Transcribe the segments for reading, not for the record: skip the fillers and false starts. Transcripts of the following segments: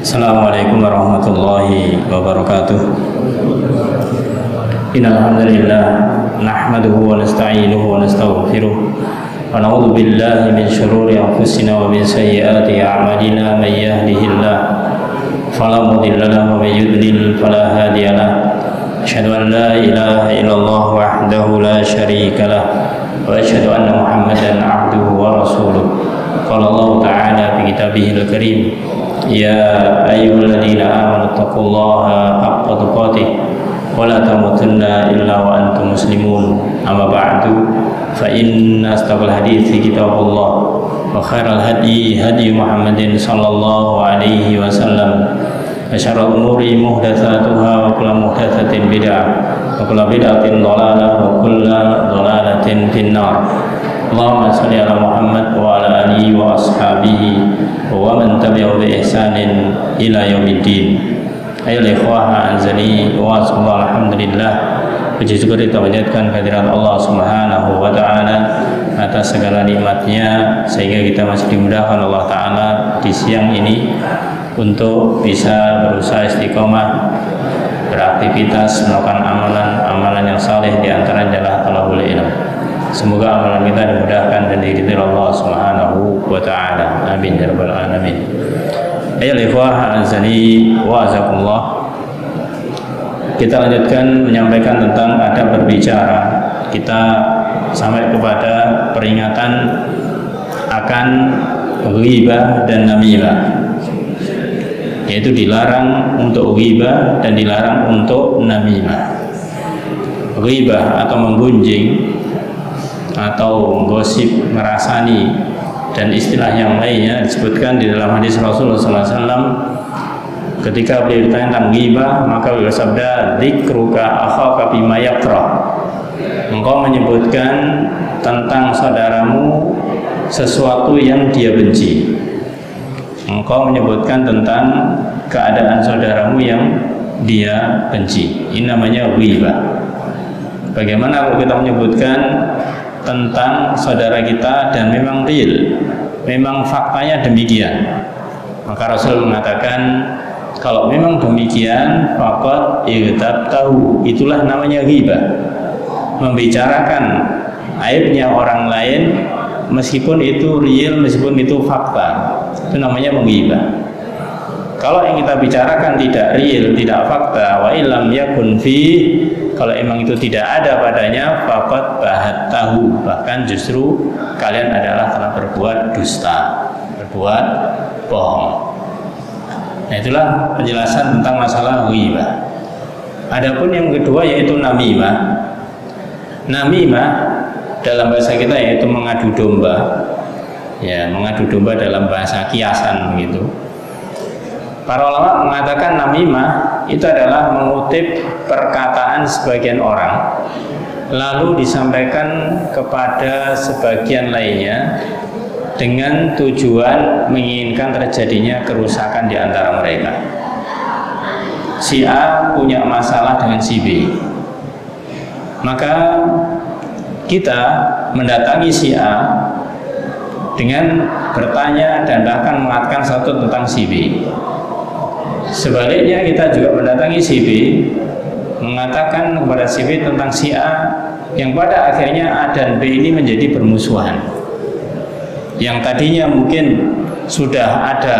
Assalamualaikum warahmatullahi wabarakatuh. Innal hamdalillah nahmaduhu wa nasta'inuhu wa nastaghfiruh wa na'udzu billahi min shururi anfusina wa min sayyiati a'malina. May yahdihillahu fala mudilla lahu wa may yudlil fala hadiya lahu. Asyhadu an la ilaha illallah wahdahu la syarika lahu wa asyhadu anna Muhammadan 'abduhu wa rasuluh. Qala Allah ta'ala fi kitabihil karim, ya ayyuhalladzina amanu taqullaha haqqa tuqatih wa la tamutunna illa wa antum muslimun. Amma ba'du, fa inna asdaqal hadithi kitabullah wa khairal hadi hadi Muhammadin sallallahu alaihi wasallam wa syarrul umuri muhdatsatuha wa kullu muhdatsatin bid'ah wa kullu bid'atin dhalalah wa kullu dhalalatin finnar. Allahumma shalli ala Muhammad wa ala alihi wa ashabihi wa man tabi'ahum bi ihsanin ila yaumiddin. Ayolah ikhwah azani wa sallallahu alhamdulillah. Puji syukur kita panjatkan kehadirat Allah Subhanahu wa taala atas segala nikmatnya sehingga kita masih dimudahkan Allah taala di siang ini untuk bisa berusaha istiqomah beraktivitas melakukan amalan yang saleh, di antaranya adalah talabul ilm. Semoga amalan kita dimudahkan dan diridhai Allah Subhanahu wa taala. Amin ya rabbal alamin. Ayolah ikhwah azani wa azakumullah. Kita lanjutkan menyampaikan tentang adab berbicara. Kita sampai kepada peringatan akan ghibah dan namimah, yaitu dilarang untuk ghibah dan dilarang untuk namimah. Ghibah atau menggunjing atau gosip, merasani, dan istilah yang lainnya disebutkan di dalam hadis Rasulullah SAW. Ketika beliau ditanya tentang ghibah, maka beliau bersabda, dzikruka akhaka bima yakrah. Engkau menyebutkan tentang saudaramu sesuatu yang dia benci. Engkau menyebutkan tentang keadaan saudaramu yang dia benci. Ini namanya ghibah. Bagaimana kalau kita menyebutkan tentang saudara kita dan memang real, memang faktanya demikian, maka Rasul mengatakan kalau memang demikian faqad igtabtahu, itulah namanya ghibah. Membicarakan aibnya orang lain meskipun itu real, meskipun itu fakta, itu namanya menghibah. Kalau yang kita bicarakan tidak real, tidak fakta, wa illam yakun fi, kalau emang itu tidak ada padanya, faqad bahattahu, bahkan justru kalian adalah telah berbuat dusta, berbuat bohong. Nah, itulah penjelasan tentang masalah ghibah. Adapun yang kedua yaitu namimah. Namimah dalam bahasa kita yaitu mengadu domba. Ya, mengadu domba dalam bahasa kiasan begitu. Para ulama mengatakan namimah itu adalah mengutip perkataan sebagian orang lalu disampaikan kepada sebagian lainnya dengan tujuan menginginkan terjadinya kerusakan di antara mereka. Si A punya masalah dengan si B, maka kita mendatangi si A dengan bertanya dan bahkan mengatakan sesuatu tentang si B. Sebaliknya kita juga mendatangi si B, mengatakan kepada si B tentang si A, yang pada akhirnya A dan B ini menjadi bermusuhan. Yang tadinya mungkin sudah ada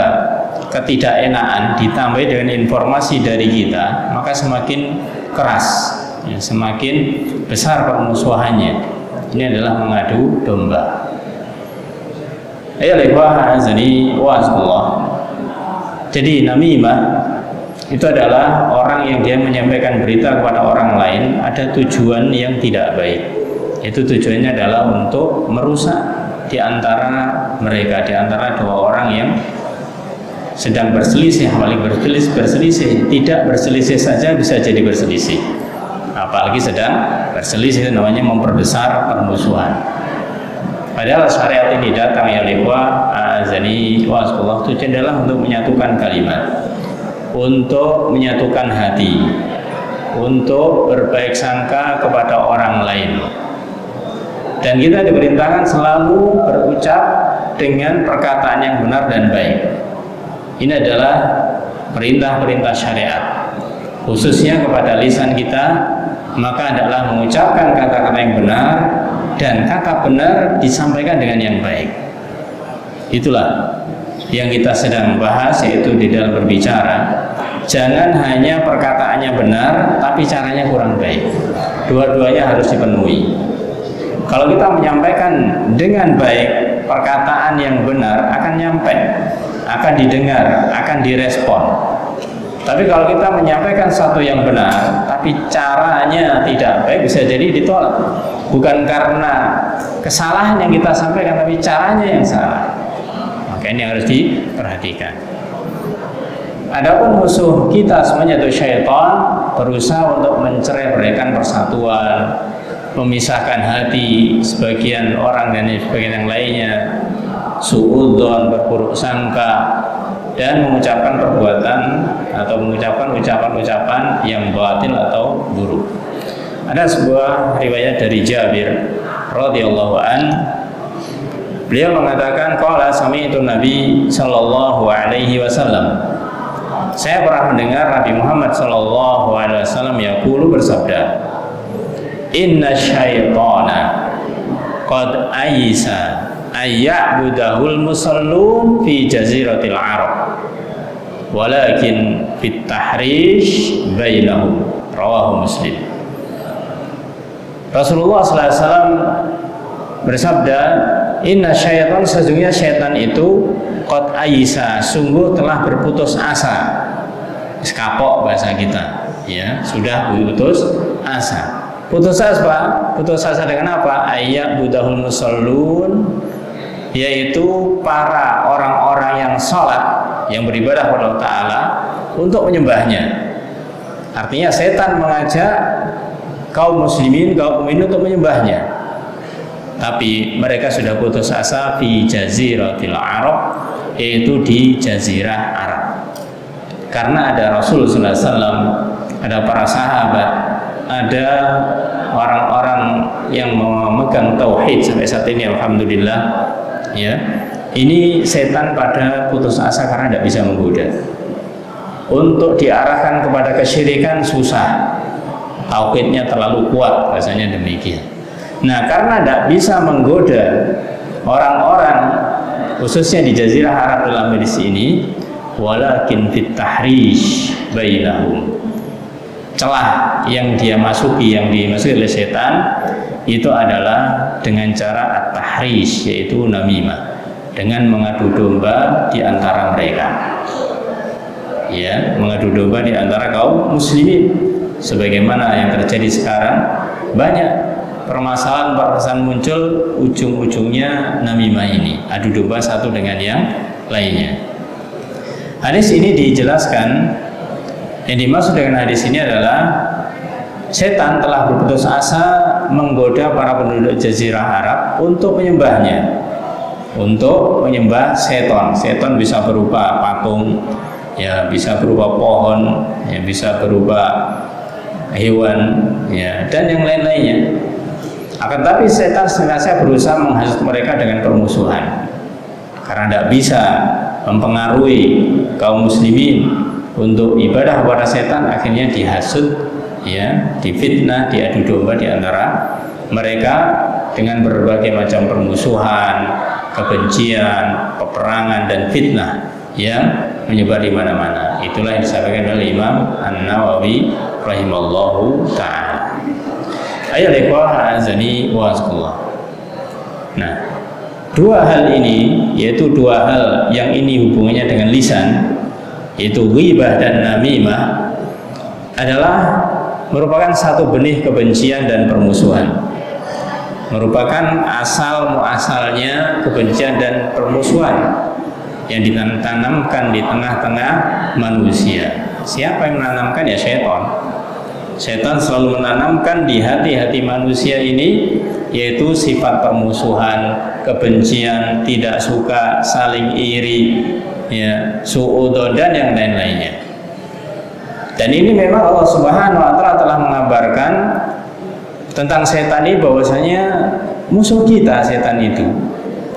ketidakenaan ditambah dengan informasi dari kita, maka semakin keras, ya, semakin besar permusuhannya. Ini adalah mengadu domba. Ayolah azani wa azallah. Jadi namimah itu adalah orang yang dia menyampaikan berita kepada orang lain ada tujuan yang tidak baik. Itu tujuannya adalah untuk merusak di antara mereka, di antara dua orang yang sedang berselisih, apalagi berselisih, tidak berselisih saja bisa jadi berselisih. Apalagi sedang berselisih, itu namanya memperbesar permusuhan. Padahal syariat ini datang ya liwa azani wa sallallahu, tujuan adalah untuk menyatukan kalimat, untuk menyatukan hati, untuk berbaik sangka kepada orang lain. Dan kita diperintahkan selalu berucap dengan perkataan yang benar dan baik. Ini adalah perintah-perintah syariat, khususnya kepada lisan kita, maka adalah mengucapkan kata-kata yang benar, dan kata benar disampaikan dengan yang baik. Itulah yang kita sedang bahas, yaitu di dalam berbicara, jangan hanya perkataannya benar tapi caranya kurang baik. Dua-duanya harus dipenuhi. Kalau kita menyampaikan dengan baik, perkataan yang benar akan nyampe, akan didengar, akan direspon. Tapi kalau kita menyampaikan sesuatu yang benar tapi caranya tidak baik, bisa jadi ditolak. Bukan karena kesalahan yang kita sampaikan, tapi caranya yang salah. Maka ini harus diperhatikan. Adapun musuh kita semuanya itu syaitan, berusaha untuk mencerai-beraikan persatuan, memisahkan hati sebagian orang dan sebagian yang lainnya, suudzon, berburuk sangka, dan mengucapkan perbuatan atau mengucapkan ucapan-ucapan yang batil atau buruk. Ada sebuah riwayat dari Jabir radhiyallahu an, beliau mengatakan, qala sami'tu Nabi sallallahu alaihi wasallam, saya pernah mendengar Nabi Muhammad sallallahu alaihi wasallam yaqulu, bersabda, inna syaitana qad aisa ayya'budahul musallun fi jaziratil Arab walakin fit tahrish bainahum, rawahu Muslim. Rasulullah SAW bersabda, inna syaitan, sesungguhnya syaitan itu qad aisa, sungguh telah berputus asa. Kapok bahasa kita, ya, sudah berputus asa. Putus asa, putus asa dengan apa? Ayya'budahul musallun, yaitu para orang-orang yang sholat, yang beribadah kepada Allah Ta'ala, untuk menyembahnya. Artinya setan mengajak kaum muslimin, kaum mukminin untuk menyembahnya, tapi mereka sudah putus asa fi jaziratil Arab, yaitu di jazirah Arab. Karena ada Rasulullah SAW, ada para sahabat, ada orang-orang yang memegang tauhid sampai saat ini, alhamdulillah, ya. Ini setan pada putus asa karena tidak bisa menggoda. Untuk diarahkan kepada kesyirikan susah, tauhidnya terlalu kuat, rasanya demikian. Nah, karena tidak bisa menggoda orang-orang, khususnya di Jazirah Arab dalam hadis ini, walakin fit tahrish bainahum, celah yang dia masuki, yang dimasuki oleh setan itu adalah dengan cara at-tahrish, yaitu namimah, dengan mengadu domba di antara mereka, ya, mengadu domba di antara kaum muslimin, sebagaimana yang terjadi sekarang. Banyak permasalahan muncul, ujung-ujungnya namimah ini, adu domba satu dengan yang lainnya. Hadis ini dijelaskan, yang dimaksud dengan hadis ini adalah setan telah berputus asa menggoda para penduduk Jazirah Arab untuk menyembahnya, untuk menyembah setan. Setan bisa berupa patung, ya, bisa berupa pohon, ya, bisa berupa hewan, ya, dan yang lain-lainnya. Akan tapi setan sengaja berusaha menghasut mereka dengan permusuhan, karena tidak bisa mempengaruhi kaum muslimin untuk ibadah kepada setan. Akhirnya dihasut, ya, difitnah, diadu domba di antara mereka dengan berbagai macam permusuhan, kebencian, peperangan, dan fitnah yang menyebar di mana-mana. Itulah yang disampaikan oleh Imam An-Nawawi rahimallahu ta'ala. Ayolah ikhwah azani wa azkullah. Nah, dua hal ini, yaitu dua hal yang ini hubungannya dengan lisan, yaitu ghibah dan namimah, adalah merupakan satu benih kebencian dan permusuhan, merupakan asal muasalnya kebencian dan permusuhan yang ditanamkan di tengah-tengah manusia. Siapa yang menanamkan? Ya, syaitan. Syaitan selalu menanamkan di hati-hati manusia ini, yaitu sifat permusuhan, kebencian, tidak suka, saling iri, ya, suudzon, dan yang lain-lainnya. Dan ini memang Allah Subhanahu wa Ta'ala telah mengabarkan tentang setan ini, bahwasanya musuh kita setan itu,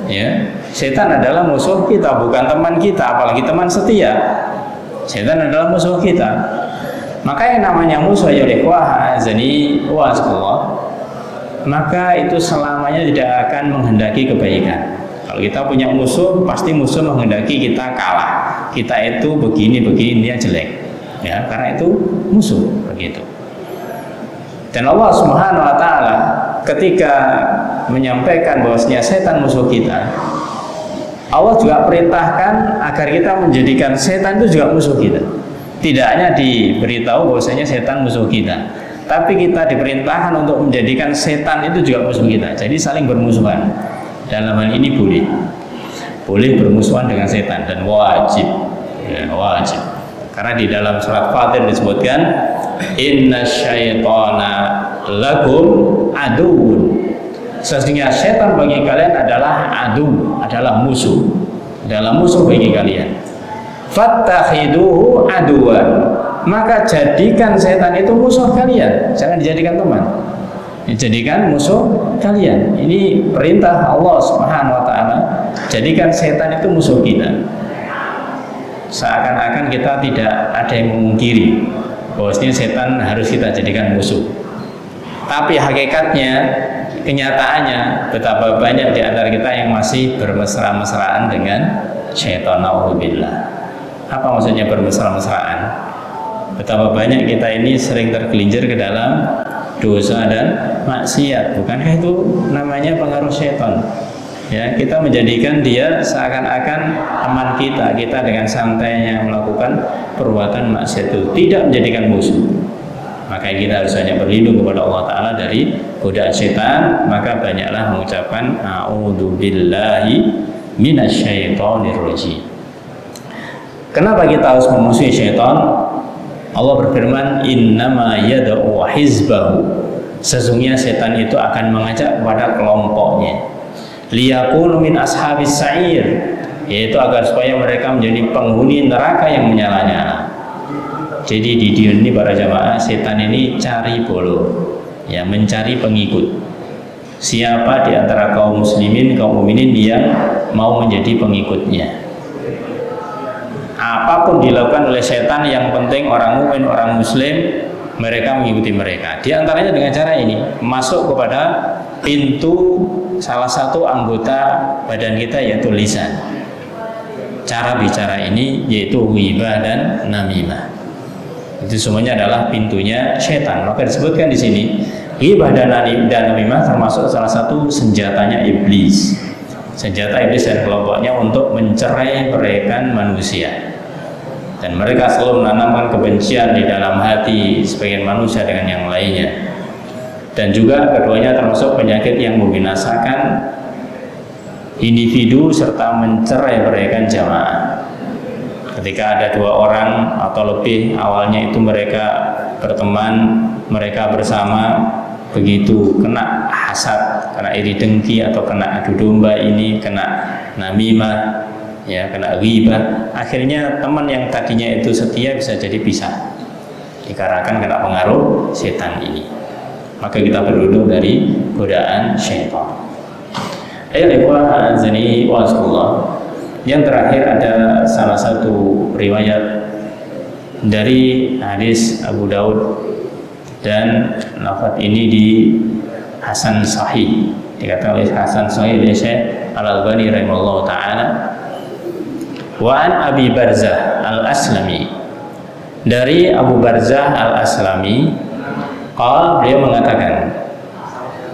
ya, setan adalah musuh kita, bukan teman kita, apalagi teman setia. Setan adalah musuh kita. Maka yang namanya musuh ya ikhwah azani wa azkullah, maka itu selamanya tidak akan menghendaki kebaikan. Kalau kita punya musuh, pasti musuh menghendaki kita kalah. Kita itu begini dia jelek. Ya, karena itu musuh begitu. Dan Allah Subhanahu wa taala ketika menyampaikan bahwasanya setan musuh kita, Allah juga perintahkan agar kita menjadikan setan itu juga musuh kita. Tidak hanya diberitahu bahwasanya setan musuh kita, tapi kita diperintahkan untuk menjadikan setan itu juga musuh kita. Jadi saling bermusuhan. Dalam hal ini boleh bermusuhan dengan setan dan wajib, ya, wajib. Karena di dalam surat Fatir disebutkan inna syaitana lakum aduun. Sesungguhnya setan bagi kalian adalah adu, adalah musuh bagi kalian. Fattakhiduhu aduan, maka jadikan setan itu musuh kalian, jangan dijadikan teman. Jadikan musuh kalian. Ini perintah Allah Subhanahu wa taala. Jadikan setan itu musuh kita. Seakan-akan kita tidak ada yang memungkiri bahwasanya setan harus kita jadikan musuh. Tapi hakikatnya, kenyataannya betapa banyak di antara kita yang masih bermesra-mesraan dengan syaitan. Nauzubillah. Apa maksudnya bermesra-mesraan? Betapa banyak kita ini sering tergelincir ke dalam dosa dan maksiat. Bukankah itu namanya pengaruh syaitan? Ya, kita menjadikan dia seakan-akan teman kita dengan santainya melakukan perbuatan maksiat itu, tidak menjadikan musuh. Maka kita harus hanya berlindung kepada Allah Ta'ala dari godaan syaitan. Maka banyaklah mengucapkan a'udzubillahi minasyaitonirrajim. Kenapa kita harus memusuhi syaitan? Allah berfirman, innama yad'u hizbahu. Sesungguhnya setan itu akan mengajak kepada kelompoknya. Liyakunu min ashabis sa'ir, yaitu agar supaya mereka menjadi penghuni neraka yang menyala-nyala. Jadi di dunia ini para jamaah, setan ini cari bolo, ya, mencari pengikut. Siapa di antara kaum muslimin, kaum mukminin yang mau menjadi pengikutnya. Apapun dilakukan oleh setan, yang penting orang mukmin, orang muslim, mereka mengikuti mereka. Di antaranya dengan cara ini, masuk kepada pintu salah satu anggota badan kita, yaitu lisan. Cara bicara ini yaitu ghibah dan namimah. Itu semuanya adalah pintunya setan. Maka disebutkan di sini, ghibah dan namimah termasuk salah satu senjatanya iblis. Senjata iblis dan kelompoknya untuk mencerai-beraikan manusia. Dan mereka selalu menanamkan kebencian di dalam hati sebagian manusia dengan yang lainnya. Dan juga keduanya termasuk penyakit yang membinasakan individu serta mencerai-beraikan jamaah. Ketika ada dua orang atau lebih, awalnya itu mereka berteman, mereka bersama, begitu kena hasad, kena iri dengki, atau kena adu domba ini, kena namimah, ya, kena ghibah, akhirnya teman yang tadinya itu setia bisa jadi pisah dikarenakan kena pengaruh setan ini. Maka kita berlindung dari godaan syaitan. Yang terakhir ada salah satu riwayat dari hadis Abu Daud, dan lafaz ini di Hasan Sahih, dikatakan oleh Hasan Sahih oleh Syekh Al-Albani rahimahullah ta'ala. Wa an Abi Barzah Al-Aslami, dari Abu Barzah Al-Aslami, beliau mengatakan,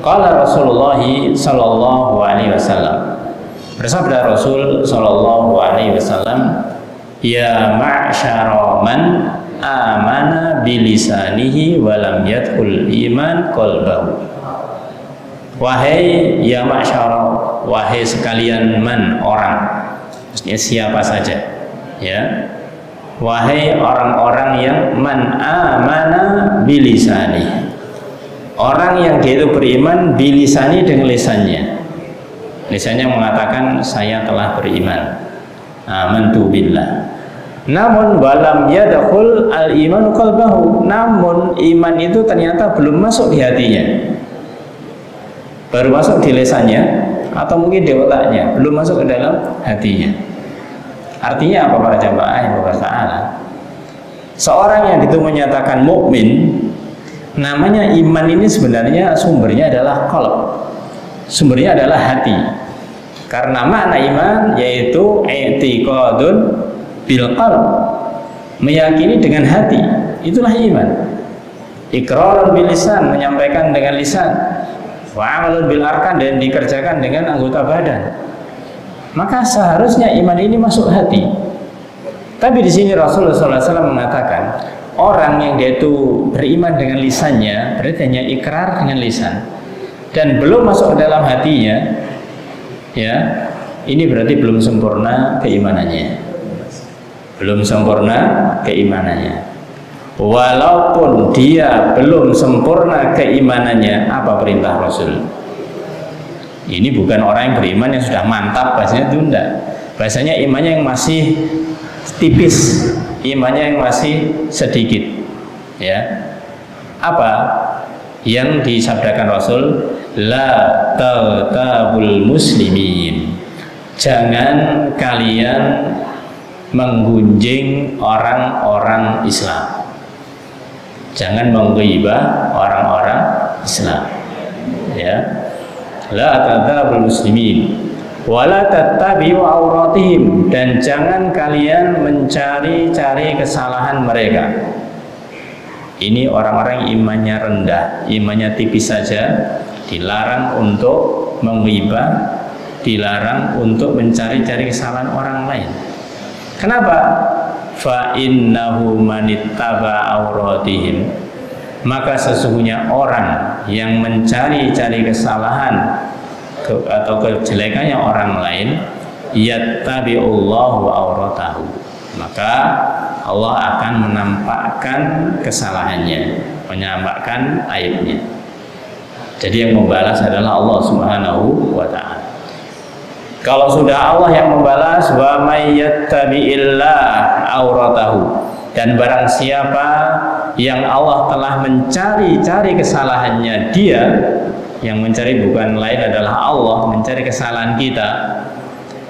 qala Rasulullah sallallahu alaihi wasallam, bersabda Rasul sallallahu alaihi wasallam, ya ma'syara man amana bilisanihi wa lam yadkhul iman qalbahu. Wahai ya ma'syara, wahai sekalian man, orang, maksudnya siapa saja, ya, wahai orang-orang yang man amana bilisani, orang yang dia itu beriman bilisani, dengan lisannya. Lisannya mengatakan saya telah beriman, amantu billah. Namun walam yadkhul al-iman qalbahu, namun iman itu ternyata belum masuk di hatinya. Baru masuk di lisannya atau mungkin di otaknya, belum masuk ke dalam hatinya. Artinya apa para jamaah yang berbahagia? Seorang yang itu menyatakan mukmin, namanya iman ini sebenarnya sumbernya adalah qalb, sumbernya adalah hati. Karena makna iman yaitu i'tiqadun bil qalb, meyakini dengan hati, itulah iman. Iqrarun bil lisan, menyampaikan dengan lisan, wa amalun bil arkan, dan dikerjakan dengan anggota badan. Maka seharusnya iman ini masuk hati. Tapi di sini Rasulullah SAW mengatakan orang yang dia itu beriman dengan lisannya, berarti hanya ikrar dengan lisan dan belum masuk ke dalam hatinya, ya, ini berarti belum sempurna keimanannya. Belum sempurna keimanannya. Walaupun dia belum sempurna keimanannya, apa perintah Rasul? Ini bukan orang yang beriman yang sudah mantap, bahasanya itu enggak. Bahasanya imannya yang masih tipis, imannya yang masih sedikit. Ya. Apa yang disabdakan Rasul? La taghtabul muslimin. Jangan kalian menggunjing orang-orang Islam. Jangan menggibah orang-orang Islam. Ya. La taghtabul muslimin wala tattabi'u auratihim, dan jangan kalian mencari-cari kesalahan mereka. Ini orang-orang imannya rendah, imannya tipis saja, dilarang untuk menghibah, dilarang untuk mencari-cari kesalahan orang lain. Kenapa? Fa innahu manittaba auratihim, maka sesungguhnya orang yang mencari-cari kesalahan atau kejelekannya orang lain, yattabi'ullahu auratahu, maka Allah akan menampakkan kesalahannya, menampakkan aibnya. Jadi yang membalas adalah Allah Subhanahu wa ta'ala. Kalau sudah Allah yang membalas, wa may yattabi'illah auratahu, dan barang siapa yang Allah telah mencari-cari kesalahannya dia, yang mencari bukan lain adalah Allah, mencari kesalahan kita,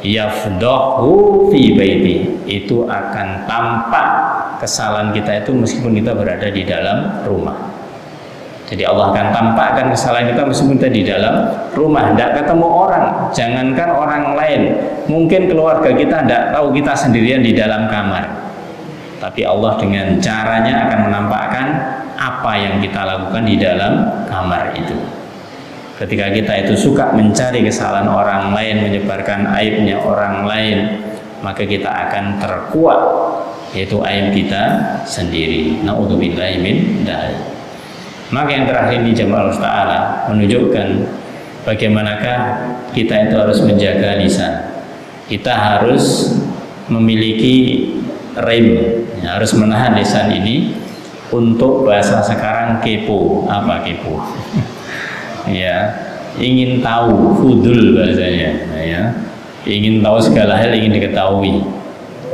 yafdahu fi baiti, itu akan tampak kesalahan kita itu meskipun kita berada di dalam rumah. Jadi Allah akan tampakkan kesalahan kita meskipun kita di dalam rumah, tidak ketemu orang, jangankan orang lain, mungkin keluarga kita tidak tahu kita sendirian di dalam kamar, tapi Allah dengan caranya akan menampakkan apa yang kita lakukan di dalam kamar itu. Ketika kita itu suka mencari kesalahan orang lain, menyebarkan aibnya orang lain, maka kita akan terkuat, yaitu aib kita sendiri. Na'udzubillahi min dzalik. Maka yang terakhir ini jamaah Allah Ta'ala menunjukkan bagaimanakah kita itu harus menjaga lisan. Kita harus memiliki rem, ya, harus menahan lisan ini. Untuk bahasa sekarang kepo. Apa kepo? Ya, ingin tahu, fudul bahasanya, ya, ingin tahu segala hal, ingin diketahui.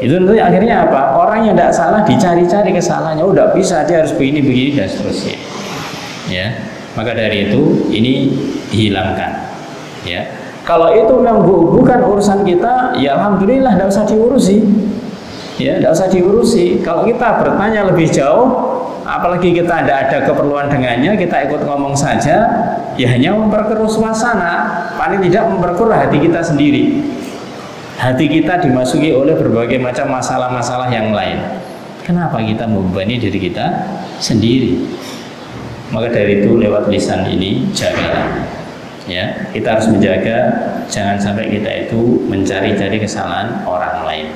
Itu nanti akhirnya apa? Orang yang tidak salah dicari-cari kesalahannya, oh tidak bisa, dia harus begini dan seterusnya. Ya, maka dari itu ini dihilangkan. Ya, kalau itu memang bukan urusan kita, ya alhamdulillah, tidak usah diurusi. Ya, tidak usah diurusi. Kalau kita bertanya lebih jauh, apalagi kita tidak ada keperluan dengannya, kita ikut ngomong saja, ya hanya memperkeruh suasana, paling tidak memperkeruh hati kita sendiri. Hati kita dimasuki oleh berbagai macam masalah-masalah yang lain. Kenapa kita membebani diri kita sendiri? Maka dari itu lewat lisan ini jagalah. Ya, kita harus menjaga jangan sampai kita itu mencari-cari kesalahan orang lain.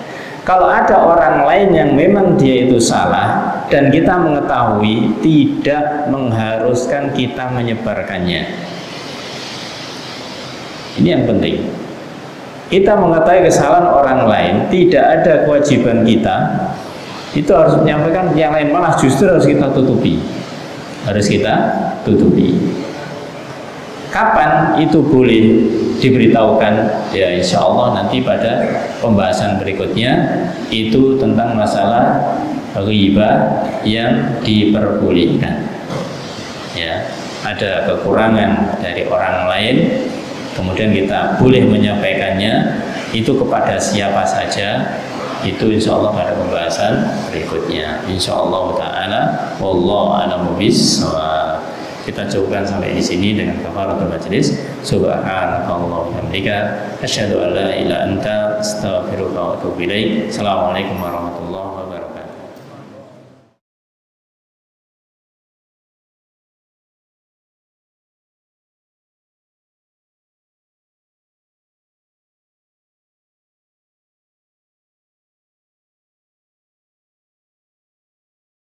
Kalau ada orang lain yang memang dia itu salah dan kita mengetahui, tidak mengharuskan kita menyebarkannya. Ini yang penting. Kita mengetahui kesalahan orang lain, tidak ada kewajiban kita itu harus menyampaikan, yang lain malah justru harus kita tutupi. Harus kita tutupi. Kapan itu boleh diberitahukan? Ya insya Allah nanti pada pembahasan berikutnya itu tentang masalah ghibah yang diperbolehkan. Ya, ada kekurangan dari orang lain, kemudian kita boleh menyampaikannya itu kepada siapa saja, itu insya Allah pada pembahasan berikutnya. Insya Allah taala wallahu a'lamu bissawab. Kita cukupkan sampai di sini dengan kafaratul majlis. Subhanakallahumma wa bihamdika asyhadu an la ilaha illa anta astaghfiruka wa atubu ilaik. Assalamualaikum warahmatullahi wabarakatuh.